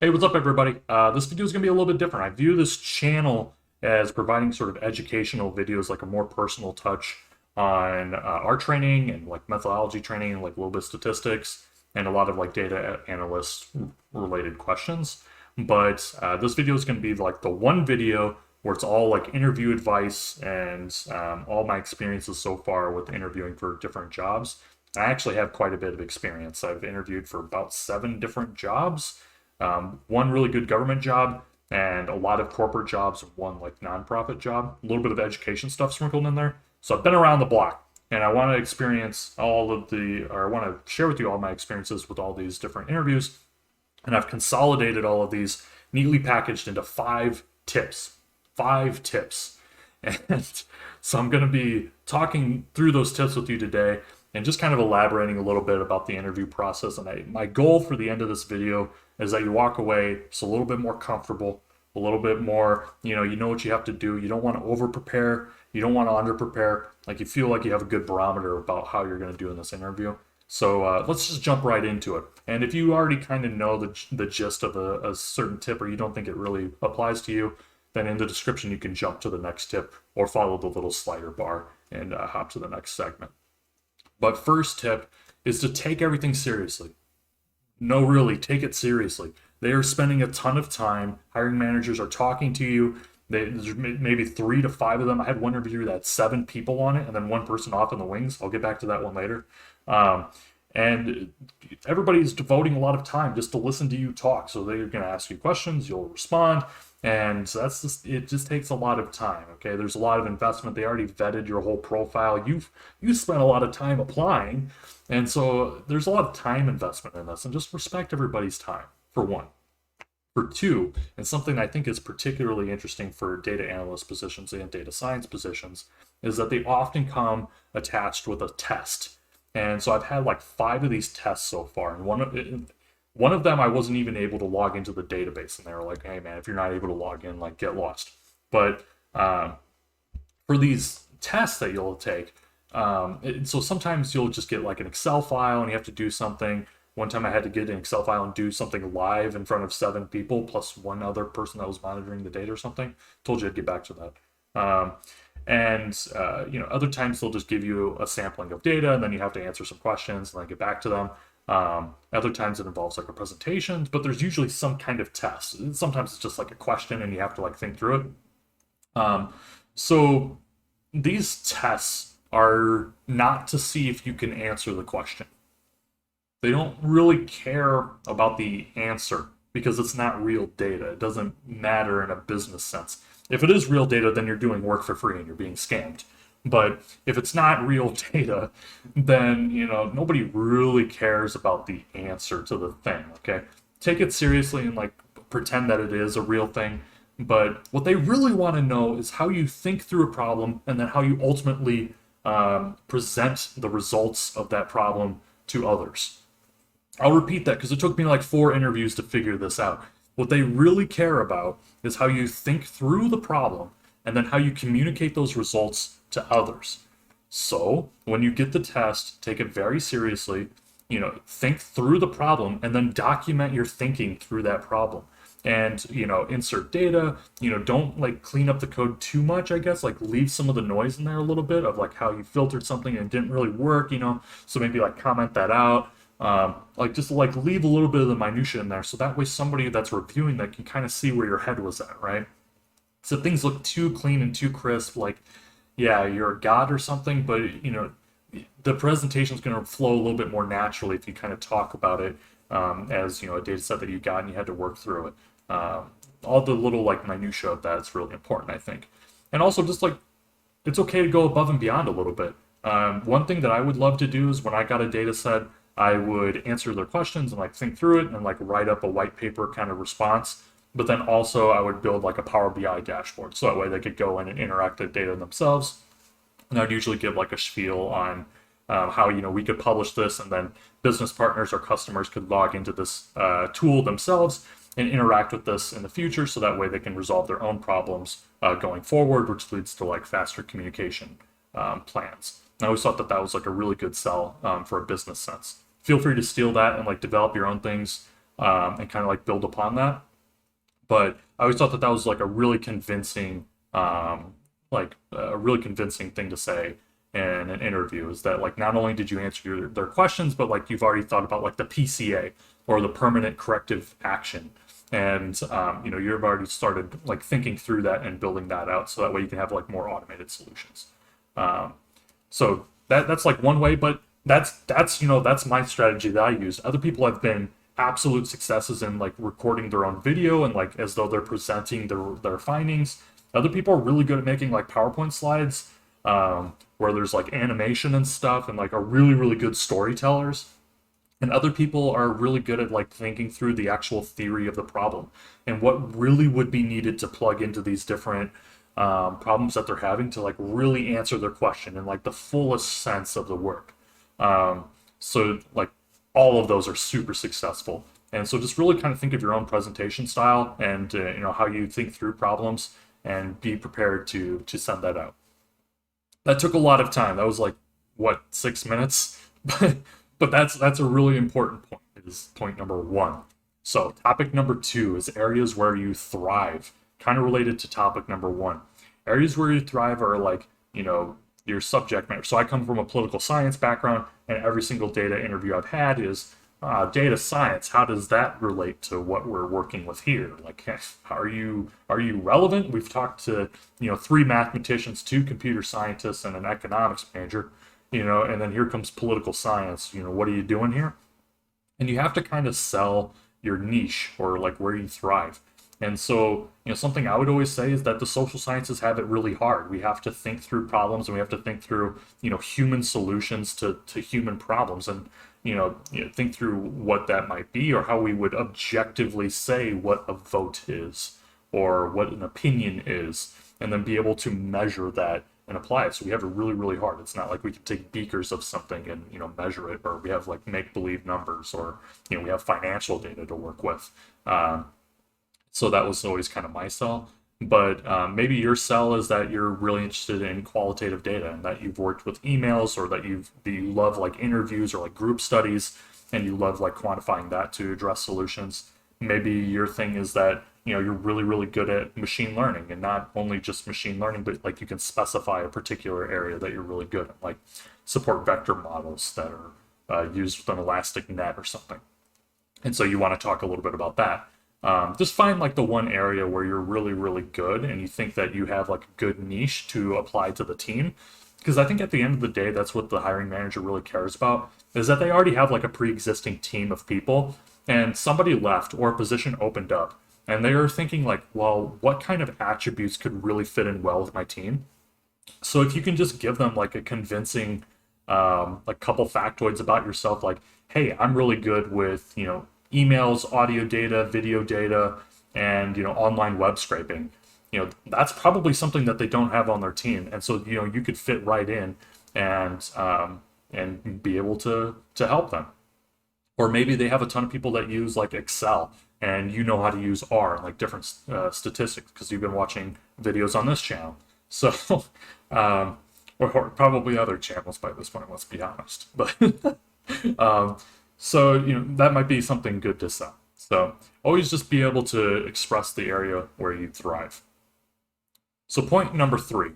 Hey, what's up, everybody? This video is going to be a little bit different. I view this channel as providing sort of educational videos, like a more personal touch on our training and like methodology training and like a little bit of statistics and a lot of like data analyst related questions. But this video is going to be like the one video where it's all like interview advice and all my experiences so far with interviewing for different jobs. I actually have quite a bit of experience. I've interviewed for about 7 different jobs, one really good government job, and a lot of corporate jobs, and one like nonprofit job. A little bit of education stuff sprinkled in there. So I've been around the block, and I want to I want to share with you all my experiences with all these different interviews. And I've consolidated all of these neatly packaged into 5 tips. 5 tips. And so I'm going to be talking through those tips with you today and just kind of elaborating a little bit about the interview process. And my goal for the end of this video is that you walk away just a little bit more comfortable, a little bit more, you know what you have to do. You don't want to over prepare. You don't want to under prepare. Like you feel like you have a good barometer about how you're going to do in this interview. So let's just jump right into it. And if you already kind of know the gist of a certain tip, or you don't think it really applies to you, then in the description you can jump to the next tip or follow the little slider bar and hop to the next segment. But first tip is to take everything seriously. No, really, take it seriously. They are spending a ton of time. Hiring managers are talking to you. There's maybe 3 to 5 of them. I had one interview that had 7 people on it, and then one person off in the wings. I'll get back to that one later. And everybody's devoting a lot of time just to listen to you talk. So they're going to ask you questions, you'll respond, and it just takes a lot of time. Okay, there's a lot of investment. They already vetted your whole profile. You spent a lot of time applying, and so there's a lot of time investment in this. And just respect everybody's time, for one. For two, and something I think is particularly interesting for data analyst positions and data science positions, is that they often come attached with a test. And so I've had like 5 of these tests so far, and one of them I wasn't even able to log into the database, and they were like, "Hey man, if you're not able to log in, like get lost." But for these tests that you'll take, so sometimes you'll just get like an Excel file, and you have to do something. One time I had to get an Excel file and do something live in front of 7 people plus one other person that was monitoring the data or something. Told you I'd get back to that. Other times they'll just give you a sampling of data, and then you have to answer some questions and then get back to them. Other times it involves like a presentation, but there's usually some kind of test. Sometimes it's just like a question and you have to like think through it. So these tests are not to see if you can answer the question. They don't really care about the answer because it's not real data. It doesn't matter in a business sense. If it is real data, then you're doing work for free and you're being scammed. But if it's not real data, then nobody really cares about the answer to the thing. Okay, take it seriously and like pretend that it is a real thing. But what they really want to know is how you think through a problem and then how you ultimately present the results of that problem to others. I'll repeat that because it took me like 4 interviews to figure this out. What they really care about is how you think through the problem and then how you communicate those results to others. So when you get the test, take it very seriously, think through the problem and then document your thinking through that problem. And, insert data, don't like clean up the code too much, I guess, like leave some of the noise in there a little bit of like how you filtered something and it didn't really work, so maybe like comment that out. Just leave a little bit of the minutia in there, so that way somebody that's reviewing that can kind of see where your head was at, right? So things look too clean and too crisp, like, yeah, you're a god or something, but the presentation is going to flow a little bit more naturally if you kind of talk about it as a data set that you got and you had to work through it. All the little like minutia of that is really important, I think. And also just like it's okay to go above and beyond a little bit. One thing that I would love to do is when I got a data set, I would answer their questions and like think through it and like write up a white paper kind of response. But then also I would build like a Power BI dashboard, so that way they could go in and interact with data themselves. And I'd usually give like a spiel on how we could publish this, and then business partners or customers could log into this tool themselves and interact with this in the future, so that way they can resolve their own problems going forward, which leads to like faster communication plans. I always thought that was like a really good sell for a business sense. Feel free to steal that and like develop your own things. and kind of like build upon that. But I always thought that that was like a really convincing, like a really convincing thing to say in an interview, is that like not only did you answer their questions, but like you've already thought about like the PCA, or the permanent corrective action. And you've already started like thinking through that and building that out, so that way you can have like more automated solutions. Um, so that's like one way, but that's my strategy that I use. Other people have been absolute successes in like recording their own video and like as though they're presenting their findings. Other people are really good at making like PowerPoint slides, where there's like animation and stuff, and like are really good storytellers. And other people are really good at like thinking through the actual theory of the problem and what really would be needed to plug into these different problems that they're having to like really answer their question in like the fullest sense of the word. So like all of those are super successful. And so just really kind of think of your own presentation style and how you think through problems, and be prepared to send that out. That took a lot of time. That was like what, 6 minutes? But that's a really important point. Is point number one. So topic number two is areas where you thrive, kind of related to topic number one. Areas where you thrive are like, your subject matter. So I come from a political science background, and every single data interview I've had is data science. How does that relate to what we're working with here? Like, are you relevant? We've talked to three mathematicians, two computer scientists, and an economics major. And then here comes political science. What are you doing here? And you have to kind of sell your niche, or like where you thrive. And so, something I would always say is that the social sciences have it really hard. We have to think through problems, and we have to think through, human solutions to human problems, and, think through what that might be, or how we would objectively say what a vote is, or what an opinion is, and then be able to measure that and apply it. So we have it really hard. It's not like we can take beakers of something and measure it, or we have like make believe numbers, or we have financial data to work with. So that was always kind of my sell. But maybe your sell is that you're really interested in qualitative data, and that you've worked with emails, or that you love like interviews or like group studies, and you love like quantifying that to address solutions. Maybe your thing is that you're really good at machine learning, and not only just machine learning, but like you can specify a particular area that you're really good at, like support vector models that are used with an elastic net or something. And so you want to talk a little bit about that. Just find like the one area where you're really good, and you think that you have like a good niche to apply to the team. Because I think at the end of the day, that's what the hiring manager really cares about, is that they already have like a pre-existing team of people, and somebody left or a position opened up, and they are thinking like, well, what kind of attributes could really fit in well with my team? So if you can just give them like a convincing, like couple factoids about yourself, like, hey, I'm really good with, emails, audio data, video data, and, online web scraping. That's probably something that they don't have on their team. And so, you could fit right in and be able to help them. Or maybe they have a ton of people that use like Excel, and you know how to use R and like different statistics because you've been watching videos on this channel. So, or probably other channels by this point, let's be honest. But so that might be something good to sell. So always just be able to express the area where you thrive. So point number three,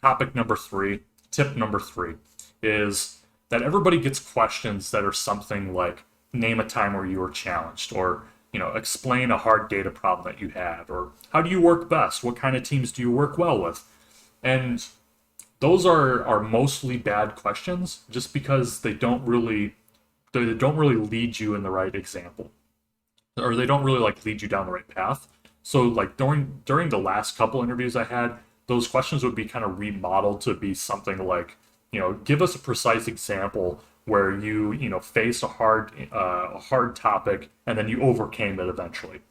topic number three, tip number three is that everybody gets questions that are something like, name a time where you were challenged, or explain a hard data problem that you had, or how do you work best? What kind of teams do you work well with? And those are mostly bad questions, just because they don't really lead you in the right example, or they don't really like lead you down the right path. So like during the last couple interviews I had, those questions would be kind of remodeled to be something like, give us a precise example where you faced a hard topic, and then you overcame it eventually.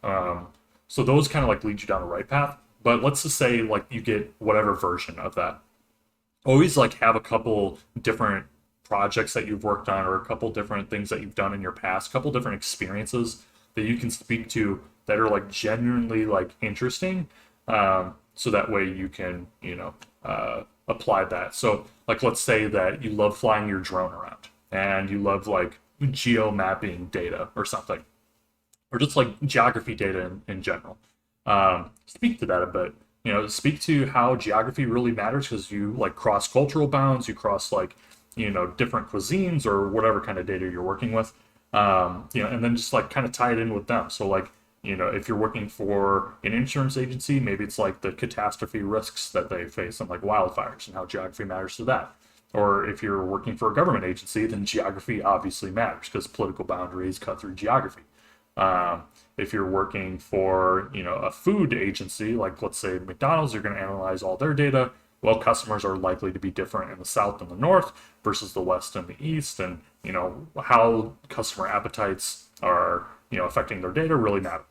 So those kind of like lead you down the right path. But let's just say like you get whatever version of that. Always like have a couple different projects that you've worked on, or a couple different things that you've done in your past, a couple different experiences that you can speak to that are like genuinely like interesting. So that way you can, apply that. So like, let's say that you love flying your drone around, and you love like geo mapping data or something. or just like geography data in general. Speak to that a bit. Speak to how geography really matters because you like cross cultural bounds, you cross like different cuisines or whatever kind of data you're working with. And then just like kind of tie it in with them. So like if you're working for an insurance agency, maybe it's like the catastrophe risks that they face and like wildfires and how geography matters to that. Or if you're working for a government agency, then geography obviously matters because political boundaries cut through geography. Um, if you're working for, a food agency, like let's say McDonald's, you're going to analyze all their data. Well, customers are likely to be different in the South and the North versus the West and the East, and how customer appetites are affecting their data really matter.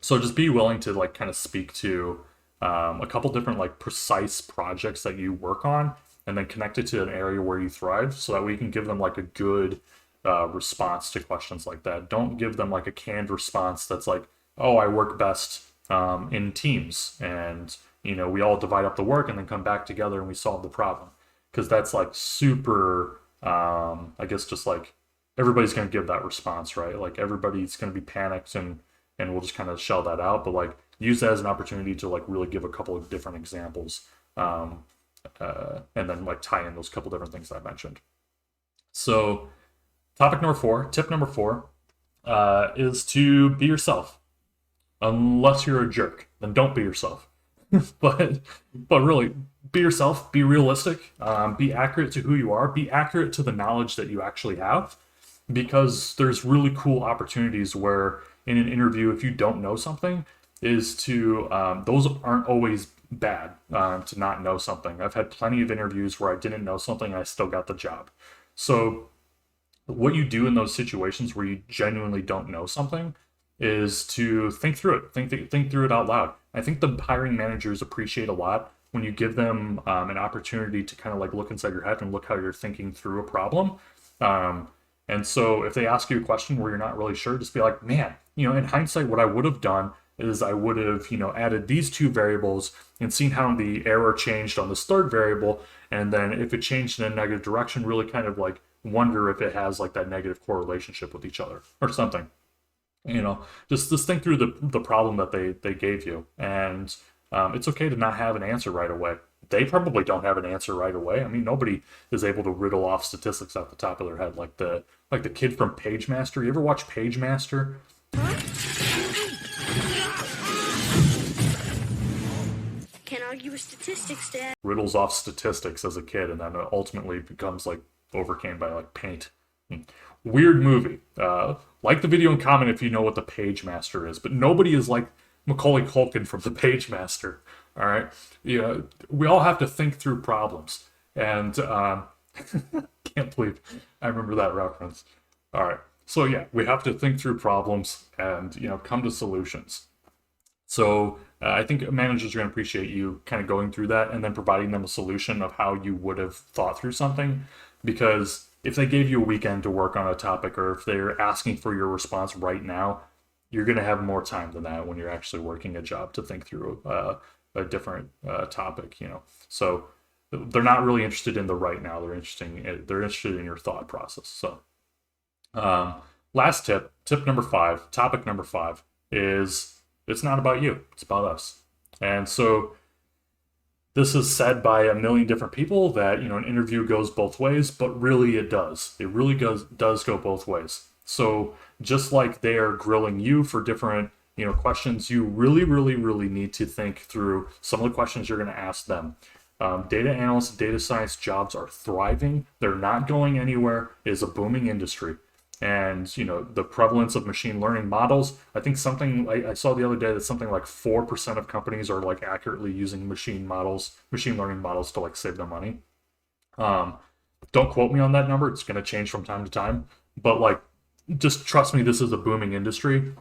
So just be willing to like kind of speak to a couple different like precise projects that you work on, and then connect it to an area where you thrive, so that we can give them like a good response to questions like that. Don't give them like a canned response that's like, oh, I work best in teams, and we all divide up the work and then come back together and we solve the problem, because that's like super. I guess just like everybody's going to give that response, right? Like everybody's going to be panicked, and we'll just kind of shell that out. But like use that as an opportunity to like really give a couple of different examples, and then like tie in those couple different things that I mentioned. So tip number four, is to be yourself. Unless you're a jerk, then don't be yourself. but but really, be yourself. Be realistic. Be accurate to who you are. Be accurate to the knowledge that you actually have, because there's really cool opportunities where in an interview, if you don't know something, is to those aren't always bad, to not know something. I've had plenty of interviews where I didn't know something and I still got the job. So what you do in those situations where you genuinely don't know something is to think through it, think through it out loud. I think the hiring managers appreciate a lot when you give them an opportunity to kind of like look inside your head and look how you're thinking through a problem. Um, and so if they ask you a question where you're not really sure, just be like, man, in hindsight, what I would have done is I would have, added these two variables and seen how the error changed on this third variable. And then if it changed in a negative direction, really kind of like wonder if it has like that negative correlation with each other or something. Just think through the problem that they gave you, and it's okay to not have an answer right away. They probably don't have an answer right away. I mean, nobody is able to riddle off statistics off the top of their head like the kid from PageMaster. You ever watch PageMaster? Can't argue with statistics, Dad. Riddles off statistics as a kid, and then ultimately becomes like overcame by like paint. Weird movie. Like the video and comment if you know what the PageMaster is, but nobody is like Macaulay Culkin from the PageMaster. All right, we all have to think through problems, and can't believe I remember that reference. All right, so yeah, we have to think through problems and come to solutions. So I think managers are going to appreciate you kind of going through that and then providing them a solution of how you would have thought through something. Because if they gave you a weekend to work on a topic, or if they're asking for your response right now, you're going to have more time than that when you're actually working a job to think through a different topic. So they're not really interested in the right now. They're interested in your thought process. So last tip number five, topic number five is, it's not about you, it's about us. And so this is said by a million different people that an interview goes both ways, but really it does. It really does go both ways. So just like they are grilling you for different questions, you really, really, really need to think through some of the questions you're going to ask them. Data analysts, data science jobs are thriving. They're not going anywhere. It is a booming industry. And the prevalence of machine learning models, I think something I saw the other day that something like 4% of companies are like accurately using machine learning models to like save their money. Don't quote me on that number, it's going to change from time to time, but like just trust me, this is a booming industry.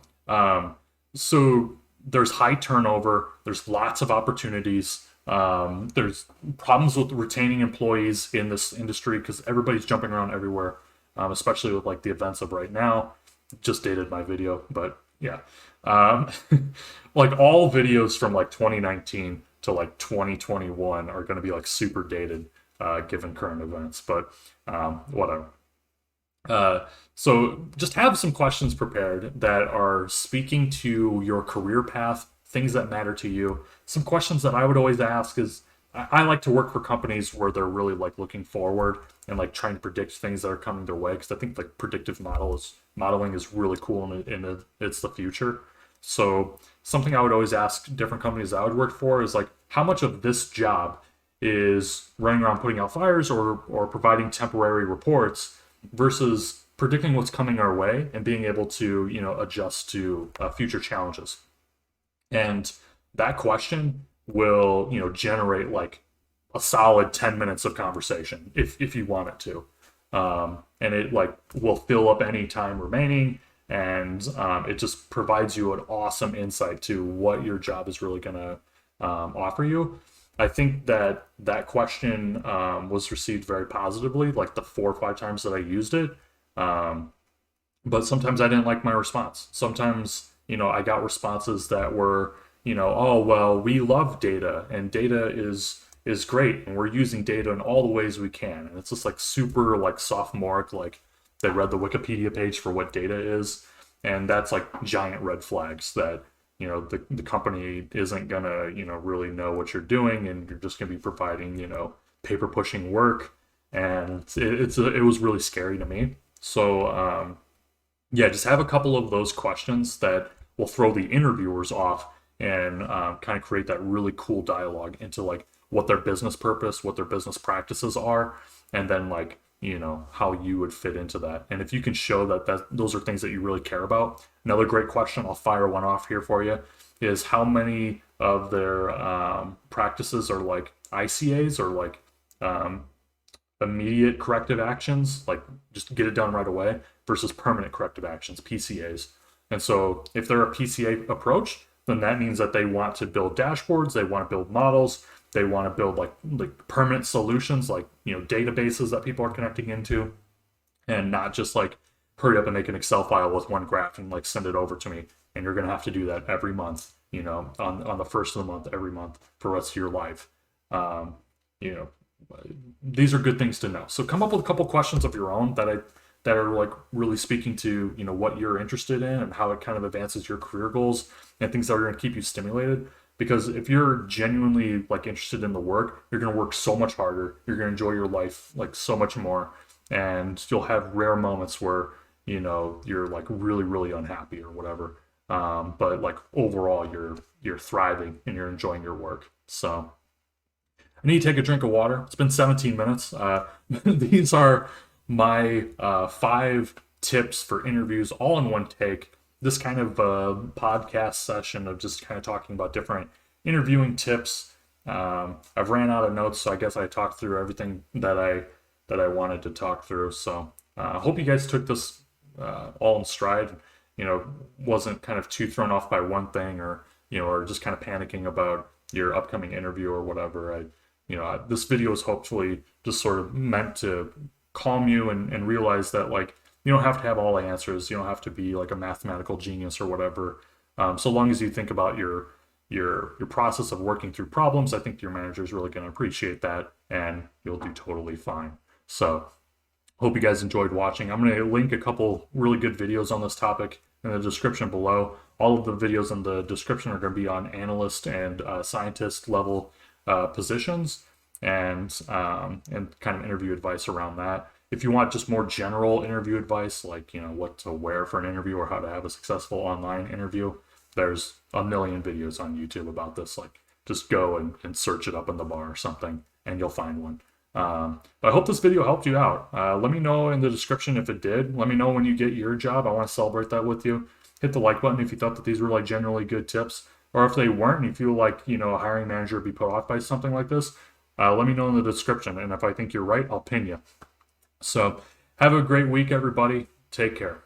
So there's high turnover, there's lots of opportunities. There's problems with retaining employees in this industry because everybody's jumping around everywhere. Especially with like the events of right now. Just dated my video, but yeah. Like all videos from like 2019 to like 2021 are going to be like super dated given current events, but whatever. Uh, so just have some questions prepared that are speaking to your career path, things that matter to you. Some questions that I would always ask is I like to work for companies where they're really like looking forward and like trying to predict things that are coming their way because I think like predictive modeling is really cool and it's the future. So something I would always ask different companies I would work for is like how much of this job is running around putting out fires or providing temporary reports versus predicting what's coming our way and being able to adjust to future challenges. And that question will generate like a solid 10 minutes of conversation if you want it to, and it like will fill up any time remaining, and it just provides you an awesome insight to what your job is really going to offer you. I think that that question was received very positively, like the 4 or 5 times that I used it. Um, but sometimes I didn't like my response. Sometimes, I got responses that were, oh, well, we love data and data is great and we're using data in all the ways we can. And it's just like super like sophomoric, like they read the Wikipedia page for what data is. And that's like giant red flags that, the company isn't gonna, really know what you're doing and you're just gonna be providing, paper pushing work. And it was really scary to me. So, yeah, just have a couple of those questions that will throw the interviewers off and kind of create that really cool dialogue into like what their business purpose, what their business practices are, and then like how you would fit into that. And if you can show that those are things that you really care about. Another great question, I'll fire one off here for you, is how many of their practices are like ICAs or like um, immediate corrective actions, like just get it done right away, versus permanent corrective actions, PCAs. And so if they're a PCA approach, then that means that they want to build dashboards, they want to build models, they want to build like permanent solutions, like databases that people are connecting into, and not just like hurry up and make an Excel file with one graph and like send it over to me. And you're gonna have to do that every month, on the first of the month, every month for the rest of your life. Um, you know, these are good things to know. So come up with a couple questions of your own that are like really speaking to what you're interested in and how it kind of advances your career goals and things that are going to keep you stimulated. Because if you're genuinely like interested in the work, you're going to work so much harder. You're going to enjoy your life like so much more, and you'll have rare moments where you're like really really unhappy or whatever. But like overall, you're thriving and you're enjoying your work. So I need to take a drink of water. It's been 17 minutes. These are my 5 tips for interviews all in one take. This kind of podcast session of just kind of talking about different interviewing tips. I've ran out of notes, so I guess I talked through everything that I wanted to talk through. So I hope you guys took this all in stride. Wasn't kind of too thrown off by one thing or just kind of panicking about your upcoming interview or whatever. This video is hopefully just sort of meant to calm you and realize that like you don't have to have all the answers. You don't have to be like a mathematical genius or whatever. So long as you think about your process of working through problems, I think your manager is really going to appreciate that, and you'll do totally fine. So hope you guys enjoyed watching. I'm going to link a couple really good videos on this topic in the description below. All of the videos in the description are going to be on analyst and scientist level positions, and kind of interview advice around that. If you want just more general interview advice, like what to wear for an interview or how to have a successful online interview, there's a million videos on YouTube about this. Like just go and search it up in the bar or something, and you'll find one. But I hope this video helped you out. Let me know in the description if it did. Let me know when you get your job. I want to celebrate that with you. Hit the like button if you thought that these were like generally good tips, or if they weren't and you feel like a hiring manager would be put off by something like this. Let me know in the description, and if I think you're right, I'll pin you. So have a great week, everybody. Take care.